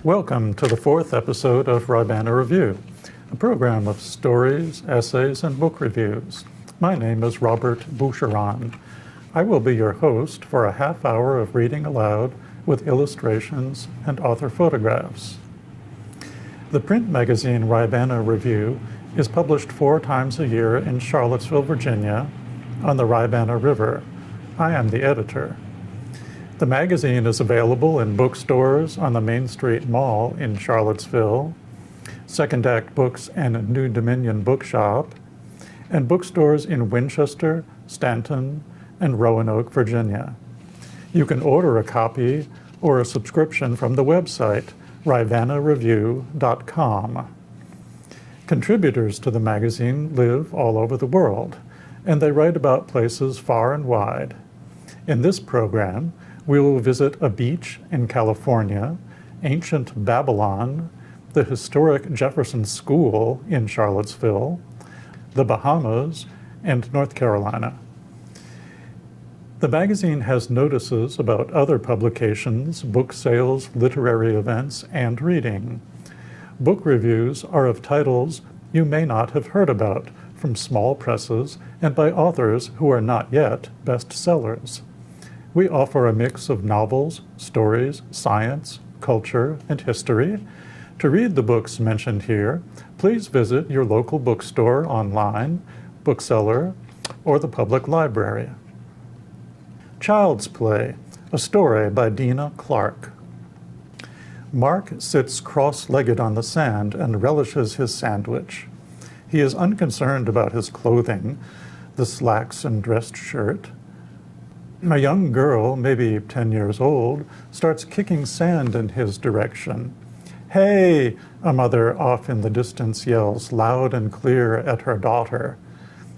Welcome to the fourth episode of Ribana Review, a program of stories, essays, and book reviews. My name is Robert Boucheron. I will be your host for a half hour of reading aloud with illustrations and author photographs. The print magazine Ribana Review is published 4 times a year in Charlottesville, Virginia, on the Ribana River. I am the editor. The magazine is available in bookstores on the Main Street Mall in Charlottesville, Second Act Books and New Dominion Bookshop, and bookstores in Winchester, Stanton, and Roanoke, Virginia. You can order a copy or a subscription from the website ribanareview.com. Contributors to the magazine live all over the world, and they write about places far and wide. In this program, we will visit a beach in California, ancient Babylon, the historic Jefferson School in Charlottesville, the Bahamas, and North Carolina. The magazine has notices about other publications, book sales, literary events, and reading. Book reviews are of titles you may not have heard about, from small presses and by authors who are not yet bestsellers. We offer a mix of novels, stories, science, culture, and history. To read the books mentioned here, please visit your local bookstore, online, bookseller, or the public library. Child's Play, a story by Dina Clark. Mark sits cross-legged on the sand and relishes his sandwich. He is unconcerned about his clothing, the slacks and dress shirt. A young girl, maybe 10 years old, starts kicking sand in his direction. "Hey!" a mother off in the distance yells loud and clear at her daughter.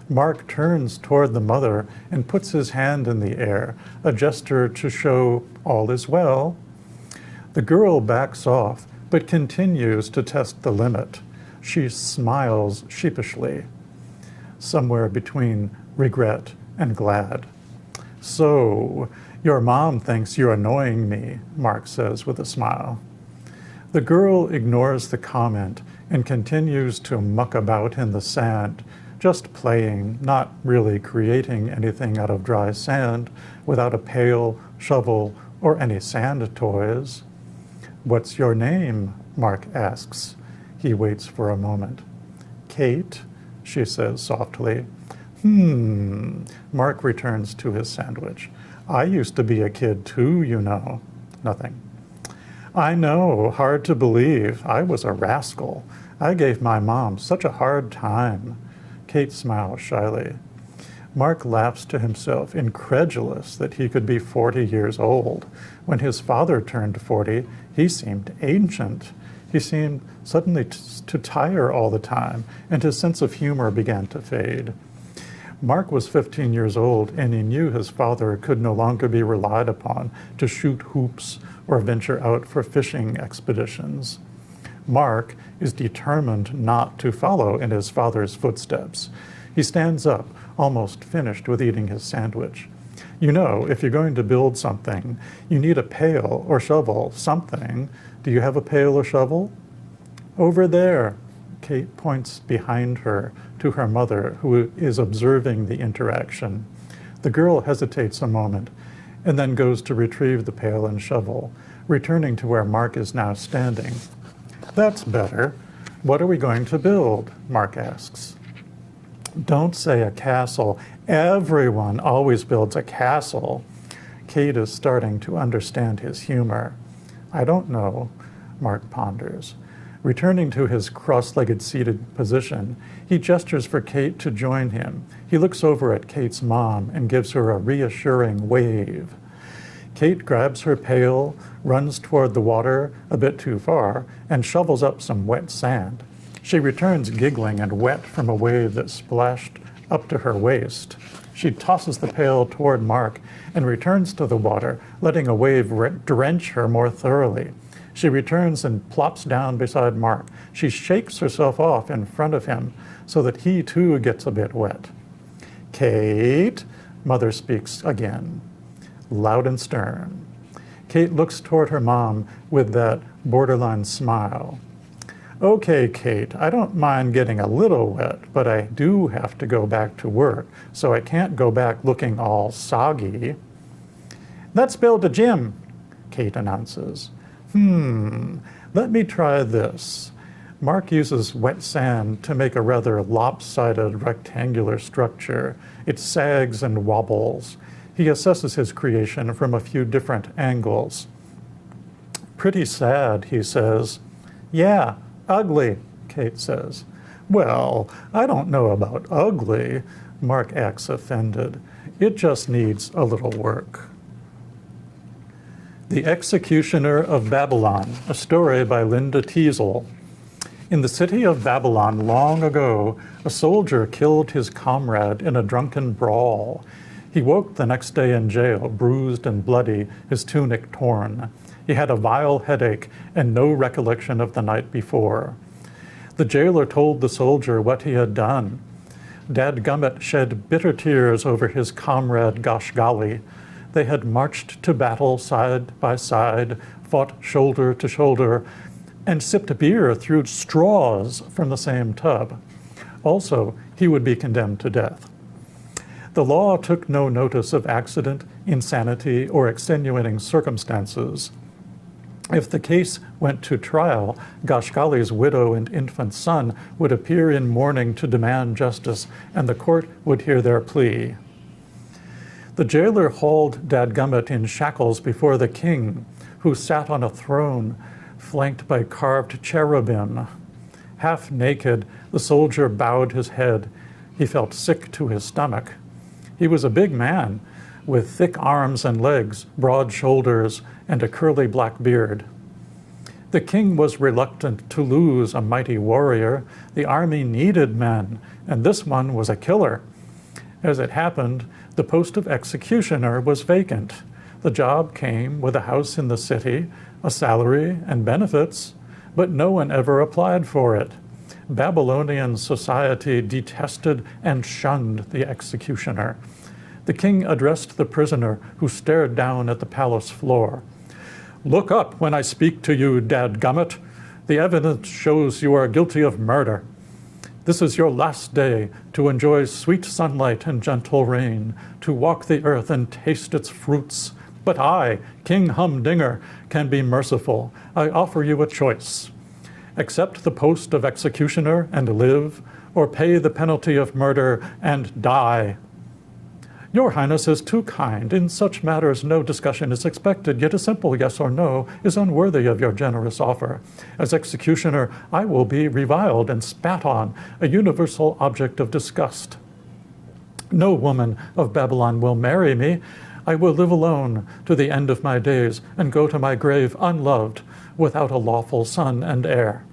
Mark turns toward the mother and puts his hand in the air, a gesture to show all is well. The girl backs off, but continues to test the limit. She smiles sheepishly, somewhere between regret and glad. "So, your mom thinks you're annoying me," Mark says with a smile. The girl ignores the comment and continues to muck about in the sand, just playing, not really creating anything out of dry sand, without a pail, shovel, or any sand toys. "What's your name?" Mark asks. He waits for a moment. "Kate," she says softly. Mark returns to his sandwich. "I used to be a kid too, you know." Nothing. "I know, hard to believe. I was a rascal. I gave my mom such a hard time." Kate smiles shyly. Mark laughs to himself, incredulous that he could be 40 years old. When his father turned 40, he seemed ancient. He seemed suddenly to tire all the time, and his sense of humor began to fade. Mark was 15 years old, and he knew his father could no longer be relied upon to shoot hoops or venture out for fishing expeditions. Mark is determined not to follow in his father's footsteps. He stands up, almost finished with eating his sandwich. "You know, if you're going to build something, you need a pail or shovel, something. Do you have a pail or shovel?" "Over there." Kate points behind her to her mother, who is observing the interaction. The girl hesitates a moment and then goes to retrieve the pail and shovel, returning to where Mark is now standing. "That's better. What are we going to build?" Mark asks. "Don't say a castle. Everyone always builds a castle." Kate is starting to understand his humor. "I don't know," Mark ponders. Returning to his cross-legged seated position, he gestures for Kate to join him. He looks over at Kate's mom and gives her a reassuring wave. Kate grabs her pail, runs toward the water a bit too far, and shovels up some wet sand. She returns giggling and wet from a wave that splashed up to her waist. She tosses the pail toward Mark and returns to the water, letting a wave drench her more thoroughly. She returns and plops down beside Mark. She shakes herself off in front of him so that he too gets a bit wet. "Kate," Mother speaks again, loud and stern. Kate looks toward her mom with that borderline smile. Okay, Kate, I don't mind getting a little wet, but I do have to go back to work, so I can't go back looking all soggy. Let's build a gym, Kate announces. Let me try this. Mark uses wet sand to make a rather lopsided rectangular structure. It sags and wobbles. He assesses his creation from a few different angles. Pretty sad, he says. Yeah, ugly, Kate says. Well, I don't know about ugly, Mark acts offended. It just needs a little work. The Executioner of Babylon, a story by Linda Teasel. In the city of Babylon long ago, a soldier killed his comrade in a drunken brawl. He woke the next day in jail, bruised and bloody, his tunic torn. He had a vile headache and no recollection of the night before. The jailer told the soldier what he had done. Dadgummit shed bitter tears over his comrade Gosh Golly. They had marched to battle side by side, fought shoulder to shoulder, and sipped beer through straws from the same tub. Also, he would be condemned to death. The law took no notice of accident, insanity, or extenuating circumstances. If the case went to trial, Gosh Golly's widow and infant son would appear in mourning to demand justice, and the court would hear their plea. The jailer hauled Dadgummit in shackles before the king, who sat on a throne flanked by carved cherubim. Half naked, the soldier bowed his head. He felt sick to his stomach. He was a big man, with thick arms and legs, broad shoulders, and a curly black beard. The king was reluctant to lose a mighty warrior. The army needed men, and this one was a killer. As it happened, the post of executioner was vacant. The job came with a house in the city, a salary and benefits, but no one ever applied for it. Babylonian society detested and shunned the executioner. The king addressed the prisoner, who stared down at the palace floor. Look up when I speak to you, Dadgummit. The evidence shows you are guilty of murder. This is your last day to enjoy sweet sunlight and gentle rain, to walk the earth and taste its fruits. But I, King Humdinger, can be merciful. I offer you a choice. Accept the post of executioner and live, or pay the penalty of murder and die. Your Highness is too kind. In such matters no discussion is expected, yet a simple yes or no is unworthy of your generous offer. As executioner, I will be reviled and spat on, a universal object of disgust. No woman of Babylon will marry me. I will live alone to the end of my days and go to my grave unloved, without a lawful son and heir.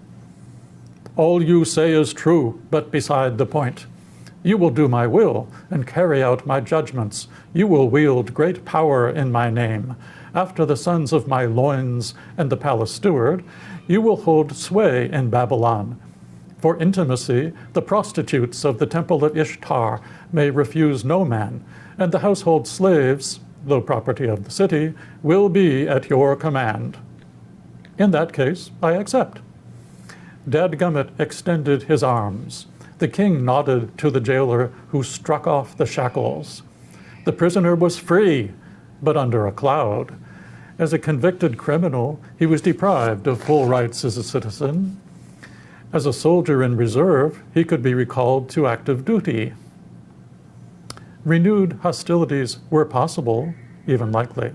All you say is true, but beside the point. You will do my will and carry out my judgments. You will wield great power in my name. After the sons of my loins and the palace steward, you will hold sway in Babylon. For intimacy, the prostitutes of the temple of Ishtar may refuse no man, and the household slaves, though property of the city, will be at your command. In that case, I accept. Dadgummit extended his arms. The king nodded to the jailer, who struck off the shackles. The prisoner was free, but under a cloud. As a convicted criminal, he was deprived of full rights as a citizen. As a soldier in reserve, he could be recalled to active duty. Renewed hostilities were possible, even likely.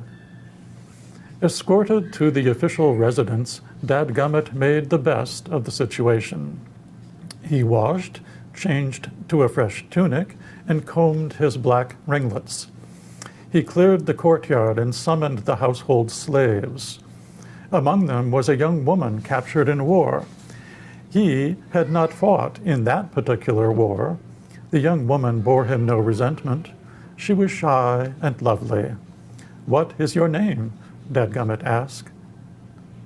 Escorted to the official residence, Dadgummit made the best of the situation. He washed, changed to a fresh tunic, and combed his black ringlets. He cleared the courtyard and summoned the household slaves. Among them was a young woman captured in war. He had not fought in that particular war. The young woman bore him no resentment. She was shy and lovely. "What is your name?" Dadgummit asked.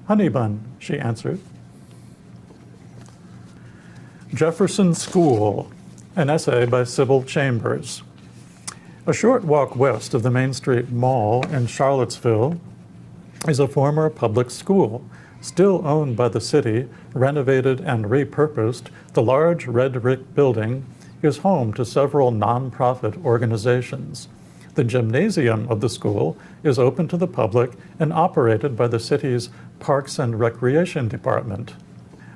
"Honeybun," she answered. Jefferson School, an essay by Sybil Chambers. A short walk west of the Main Street Mall in Charlottesville is a former public school, still owned by the city, renovated and repurposed. The large red brick building is home to several nonprofit organizations. The gymnasium of the school is open to the public and operated by the city's Parks and Recreation Department.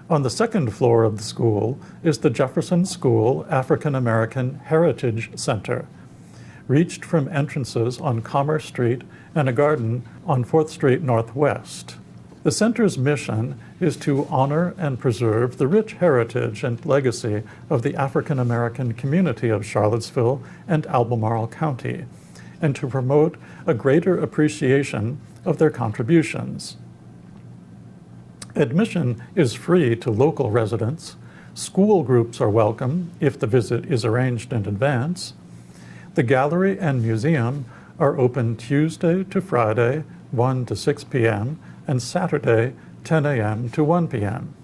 On the second floor of the school is the Jefferson School African American Heritage Center, reached from entrances on Commerce Street and a garden on 4th Street Northwest. The center's mission is to honor and preserve the rich heritage and legacy of the African American community of Charlottesville and Albemarle County, and to promote a greater appreciation of their contributions. Admission is free to local residents. School groups are welcome if the visit is arranged in advance. The gallery and museum are open Tuesday to Friday, 1 to 6 p.m., and Saturday, 10 a.m. to 1 p.m.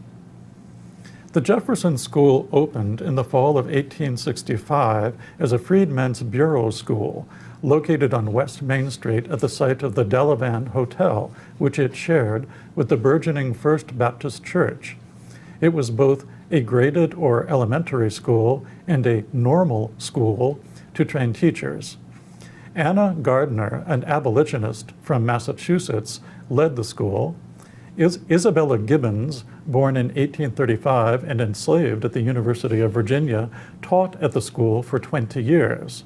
The Jefferson School opened in the fall of 1865 as a Freedmen's Bureau School, located on West Main Street at the site of the Delavan Hotel, which it shared with the burgeoning First Baptist Church. It was both a graded or elementary school and a normal school to train teachers. Anna Gardner, an abolitionist from Massachusetts, led the school. Isabella Gibbons, born in 1835 and enslaved at the University of Virginia, taught at the school for 20 years.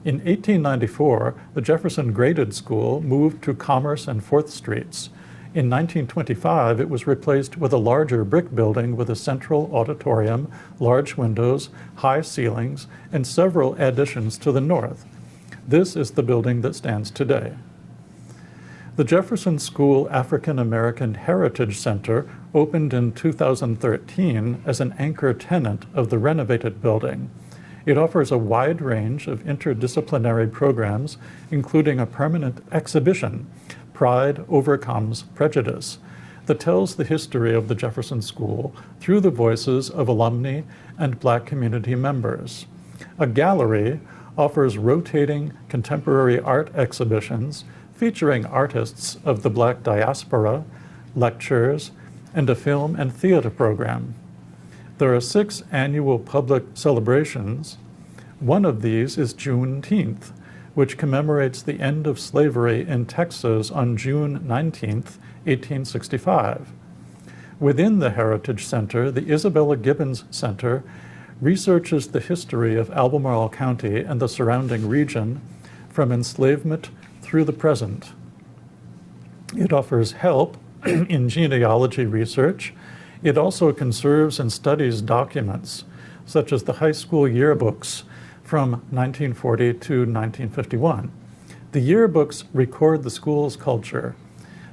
In 1894, the Jefferson Graded School moved to Commerce and 4th Streets. In 1925, it was replaced with a larger brick building with a central auditorium, large windows, high ceilings, and several additions to the north. This is the building that stands today. The Jefferson School African American Heritage Center opened in 2013 as an anchor tenant of the renovated building. It offers a wide range of interdisciplinary programs, including a permanent exhibition, Pride Overcomes Prejudice, that tells the history of the Jefferson School through the voices of alumni and Black community members. A gallery offers rotating contemporary art exhibitions featuring artists of the Black diaspora, lectures, and a film and theater program. There are 6 annual public celebrations. One of these is Juneteenth, which commemorates the end of slavery in Texas on June 19, 1865. Within the Heritage Center, the Isabella Gibbons Center researches the history of Albemarle County and the surrounding region from enslavement through the present. It offers help in genealogy research. It also conserves and studies documents, such as the high school yearbooks from 1940 to 1951. The yearbooks record the school's culture.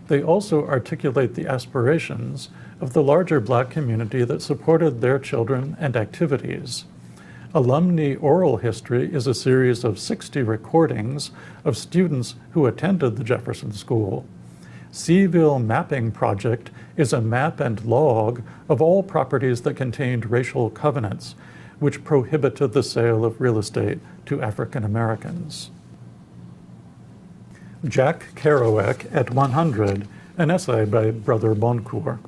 They also articulate the aspirations of the larger Black community that supported their children and activities. Alumni Oral History is a series of 60 recordings of students who attended the Jefferson School. Seaville Mapping Project is a map and log of all properties that contained racial covenants, which prohibited the sale of real estate to African Americans. Jack Kerouac at 100, an essay by Brother Boncourt.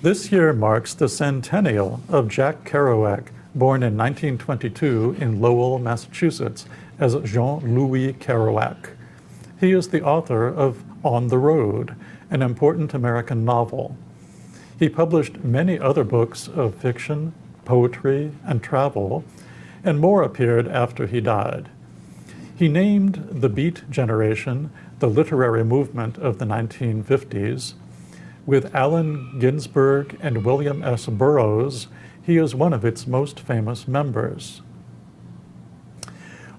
This year marks the centennial of Jack Kerouac, born in 1922 in Lowell, Massachusetts, as Jean-Louis Kerouac. He is the author of On the Road, an important American novel. He published many other books of fiction, poetry, and travel, and more appeared after he died. He named the Beat Generation the literary movement of the 1950s. With Allen Ginsberg and William S. Burroughs, he is one of its most famous members.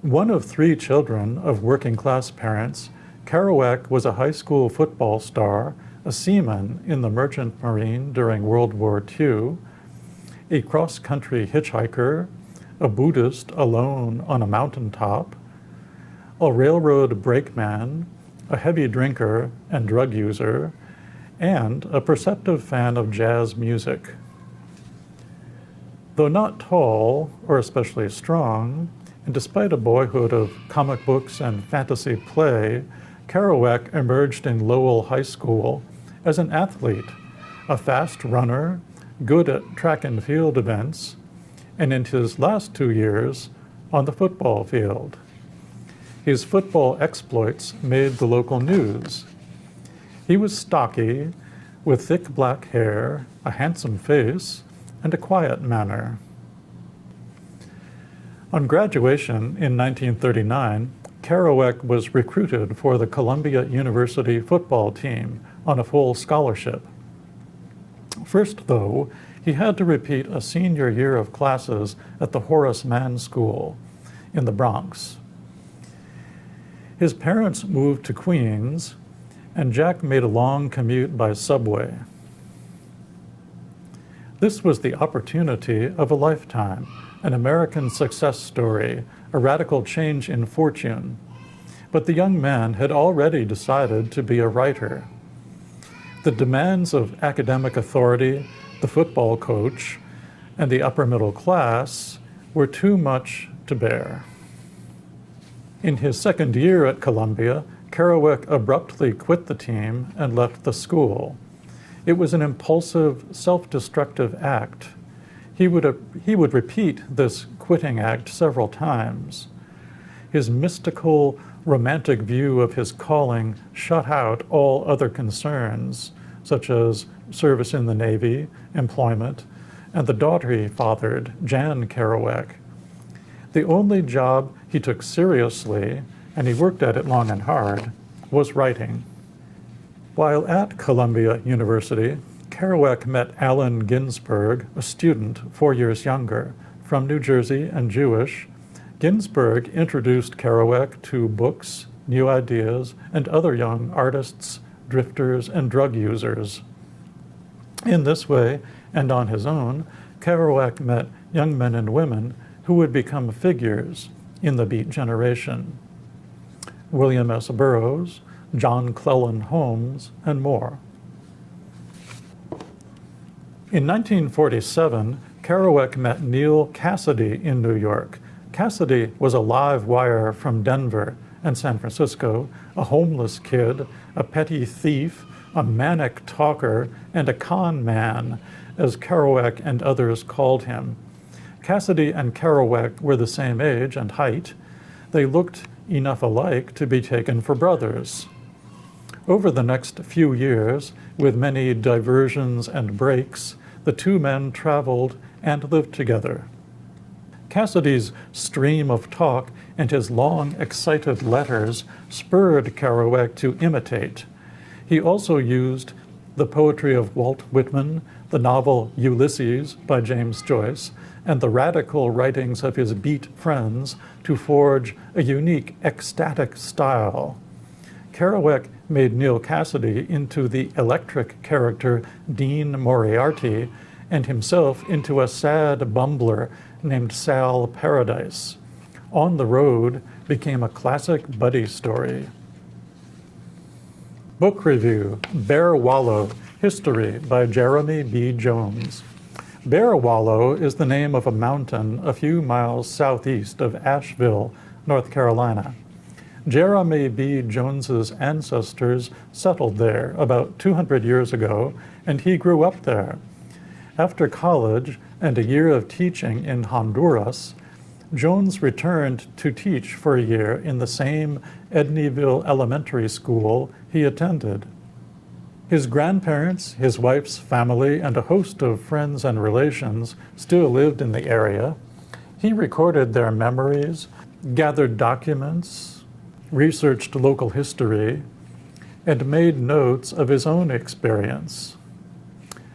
One of 3 children of working-class parents, Kerouac was a high school football star, a seaman in the Merchant Marine during World War II, a cross-country hitchhiker, a Buddhist alone on a mountaintop, a railroad brakeman, a heavy drinker and drug user, and a perceptive fan of jazz music. Though not tall or especially strong, and despite a boyhood of comic books and fantasy play, Kerouac emerged in Lowell High School as an athlete, a fast runner, good at track and field events, and in his last 2 years, on the football field. His football exploits made the local news. He was stocky, with thick black hair, a handsome face, and a quiet manner. On graduation in 1939, Kerouac was recruited for the Columbia University football team on a full scholarship. First, though, he had to repeat a senior year of classes at the Horace Mann School in the Bronx. His parents moved to Queens, and Jack made a long commute by subway. This was the opportunity of a lifetime, an American success story, a radical change in fortune. But the young man had already decided to be a writer. The demands of academic authority, the football coach, and the upper middle class were too much to bear. In his second year at Columbia, Kerouac abruptly quit the team and left the school. It was an impulsive, self-destructive act. He would repeat this quitting act several times. His mystical, romantic view of his calling shut out all other concerns, such as service in the Navy, employment, and the daughter he fathered, Jan Kerouac. The only job he took seriously, and he worked at it long and hard, was writing. While at Columbia University, Kerouac met Allen Ginsberg, a student 4 years younger, from New Jersey and Jewish. Ginsberg introduced Kerouac to books, new ideas, and other young artists, drifters, and drug users. In this way, and on his own, Kerouac met young men and women who would become figures in the Beat generation. William S. Burroughs, John Cleland Holmes, and more. In 1947, Kerouac met Neal Cassady in New York. Cassady was a live wire from Denver and San Francisco, a homeless kid, a petty thief, a manic talker, and a con man, as Kerouac and others called him. Cassady and Kerouac were the same age and height. They looked enough alike to be taken for brothers. Over the next few years, with many diversions and breaks, the two men traveled and lived together. Cassady's stream of talk and his long, excited letters spurred Kerouac to imitate. He also used the poetry of Walt Whitman, the novel Ulysses by James Joyce, and the radical writings of his Beat friends to forge a unique, ecstatic style. Kerouac made Neal Cassady into the electric character Dean Moriarty, and himself into a sad bumbler named Sal Paradise. On the Road became a classic buddy story. Book review, Bear Wallow, History by Jeremy B. Jones. Bear Wallow is the name of a mountain a few miles southeast of Asheville, North Carolina. Jeremy B. Jones's ancestors settled there about 200 years ago, and he grew up there. After college and a year of teaching in Honduras, Jones returned to teach for a year in the same Edneyville Elementary School he attended. His grandparents, his wife's family, and a host of friends and relations still lived in the area. He recorded their memories, gathered documents, researched local history, and made notes of his own experience.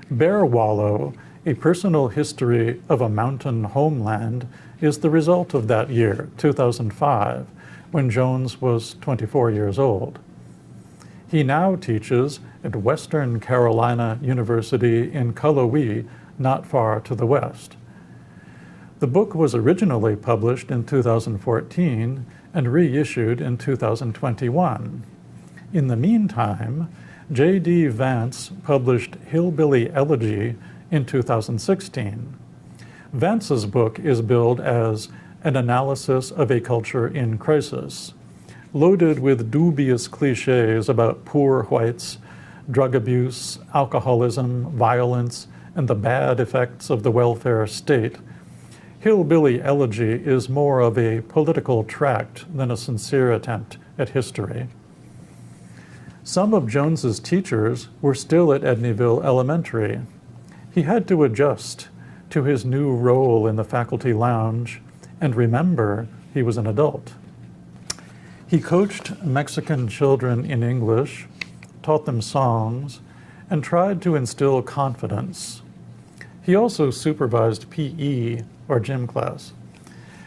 Bear Wallow, a personal history of a mountain homeland, is the result of that year, 2005, when Jones was 24 years old. He now teaches at Western Carolina University in Cullowhee, not far to the west. The book was originally published in 2014 and reissued in 2021. In the meantime, J.D. Vance published Hillbilly Elegy in 2016. Vance's book is billed as an analysis of a culture in crisis. loaded with dubious cliches about poor whites, drug abuse, alcoholism, violence, and the bad effects of the welfare state, Hillbilly Elegy is more of a political tract than a sincere attempt at history. Some of Jones's teachers were still at Edneyville Elementary. He had to adjust to his new role in the faculty lounge and remember he was an adult. He coached Mexican children in English, taught them songs, and tried to instill confidence. He also supervised PE, or gym class,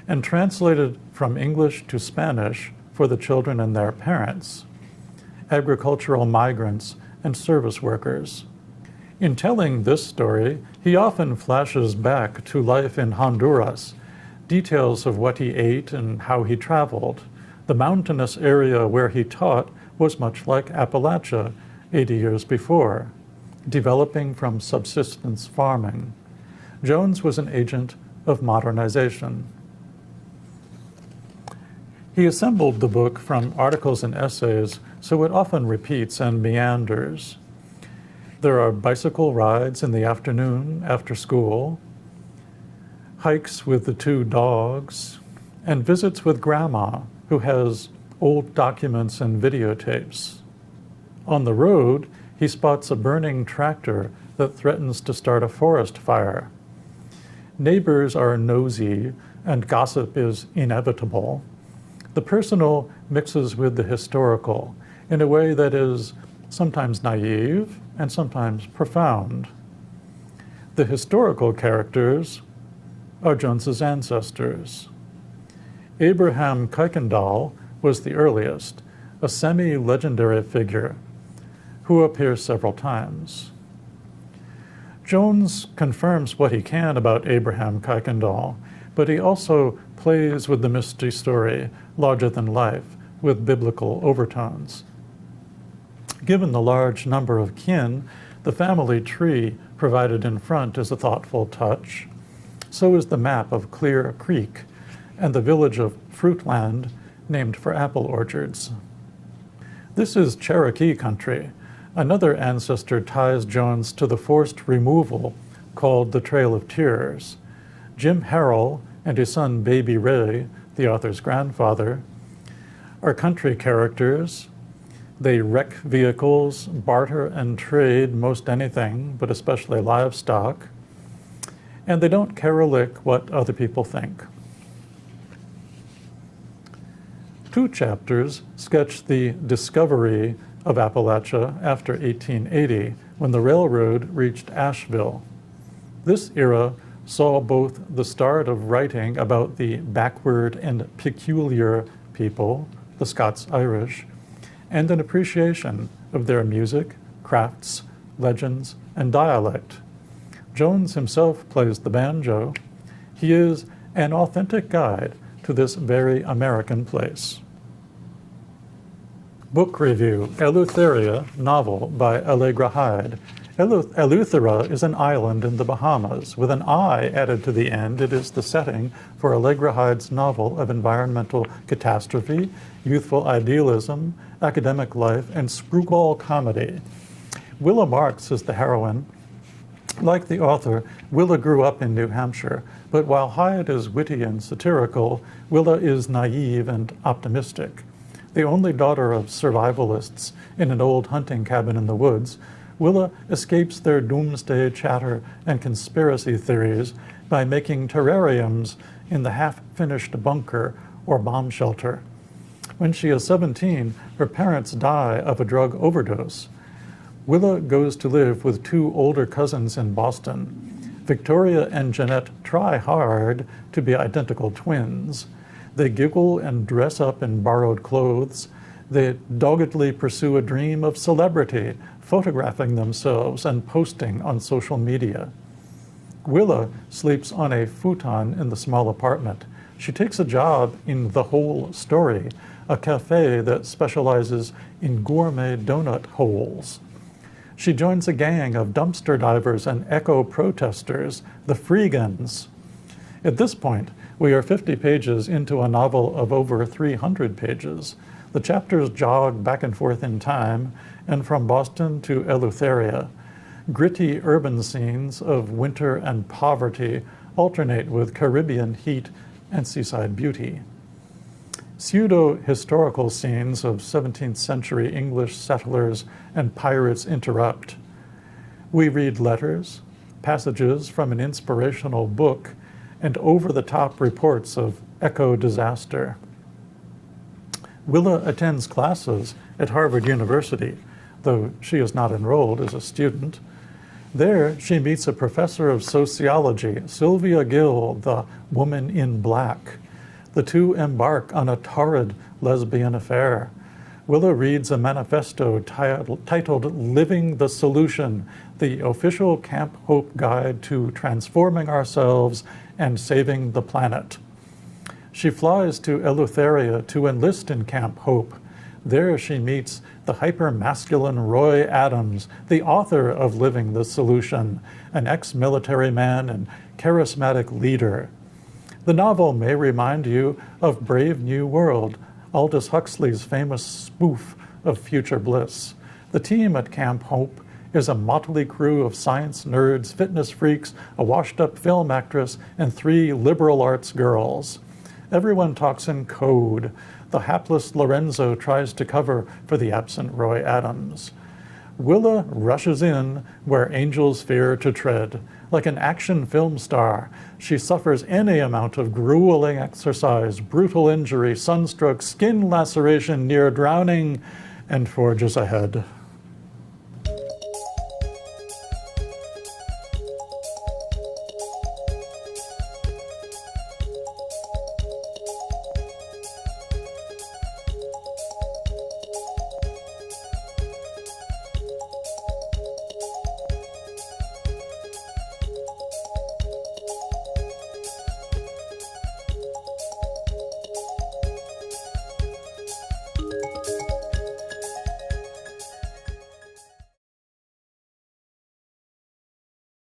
and translated from English to Spanish for the children and their parents, agricultural migrants, and service workers. In telling this story, he often flashes back to life in Honduras, details of what he ate and how he traveled. The mountainous area where he taught was much like Appalachia 80 years before, developing from subsistence farming. Jones was an agent of modernization. He assembled the book from articles and essays, so it often repeats and meanders. There are bicycle rides in the afternoon after school, hikes with the two dogs, and visits with Grandma, who has old documents and videotapes. On the road, he spots a burning tractor that threatens to start a forest fire. Neighbors are nosy, and gossip is inevitable. The personal mixes with the historical in a way that is sometimes naive and sometimes profound. The historical characters are Jones's ancestors. Abraham Kuykendall was the earliest, a semi-legendary figure who appears several times. Jones confirms what he can about Abraham Kuykendall, but he also plays with the mystery story, larger than life, with biblical overtones. Given the large number of kin, the family tree provided in front is a thoughtful touch. So is the map of Clear Creek and the village of Fruitland, named for apple orchards. This is Cherokee country. Another ancestor ties Jones to the forced removal called the Trail of Tears. Jim Harrell and his son Baby Ray, the author's grandfather, are country characters. They wreck vehicles, barter and trade most anything, but especially livestock, and they don't care a lick what other people think. 2 chapters sketch the discovery of Appalachia after 1880, when the railroad reached Asheville. This era saw both the start of writing about the backward and peculiar people, the Scots-Irish, and an appreciation of their music, crafts, legends, and dialect. Jones himself plays the banjo. He is an authentic guide to this very American place. Book review, Eleutheria, novel by Allegra Hyde. Eleuthera is an island in the Bahamas. With an I added to the end, it is the setting for Allegra Hyde's novel of environmental catastrophe, youthful idealism, academic life, and screwball comedy. Willa Marks is the heroine. Like the author, Willa grew up in New Hampshire, but while Hyde is witty and satirical, Willa is naive and optimistic. The only daughter of survivalists in an old hunting cabin in the woods, Willa escapes their doomsday chatter and conspiracy theories by making terrariums in the half-finished bunker or bomb shelter. When she is 17, her parents die of a drug overdose. Willa goes to live with 2 older cousins in Boston. Victoria and Jeanette try hard to be identical twins. They giggle and dress up in borrowed clothes. They doggedly pursue a dream of celebrity, photographing themselves and posting on social media. Willa sleeps on a futon in the small apartment. She takes a job in The Whole Story, a cafe that specializes in gourmet donut holes. She joins a gang of dumpster divers and eco-protesters, the Freegans. At this point, we are 50 pages into a novel of over 300 pages. The chapters jog back and forth in time, and from Boston to Eleutheria, gritty urban scenes of winter and poverty alternate with Caribbean heat and seaside beauty. Pseudo-historical scenes of 17th century English settlers and pirates interrupt. We read letters, passages from an inspirational book, and over-the-top reports of eco-disaster. Willa attends classes at Harvard University, though she is not enrolled as a student. There, she meets a professor of sociology, Sylvia Gill, the woman in black. The two embark on a torrid lesbian affair. Willa reads a manifesto titled Living the Solution, the official Camp Hope guide to transforming ourselves and saving the planet. She flies to Eleutheria to enlist in Camp Hope. There she meets the hyper-masculine Roy Adams, the author of Living the Solution, an ex-military man and charismatic leader. The novel may remind you of Brave New World, Aldous Huxley's famous spoof of future bliss. The team at Camp Hope is a motley crew of science nerds, fitness freaks, a washed-up film actress, and 3 liberal arts girls. Everyone talks in code. The hapless Lorenzo tries to cover for the absent Roy Adams. Willa rushes in where angels fear to tread. Like an action film star, she suffers any amount of grueling exercise, brutal injury, sunstroke, skin laceration, near drowning, and forges ahead.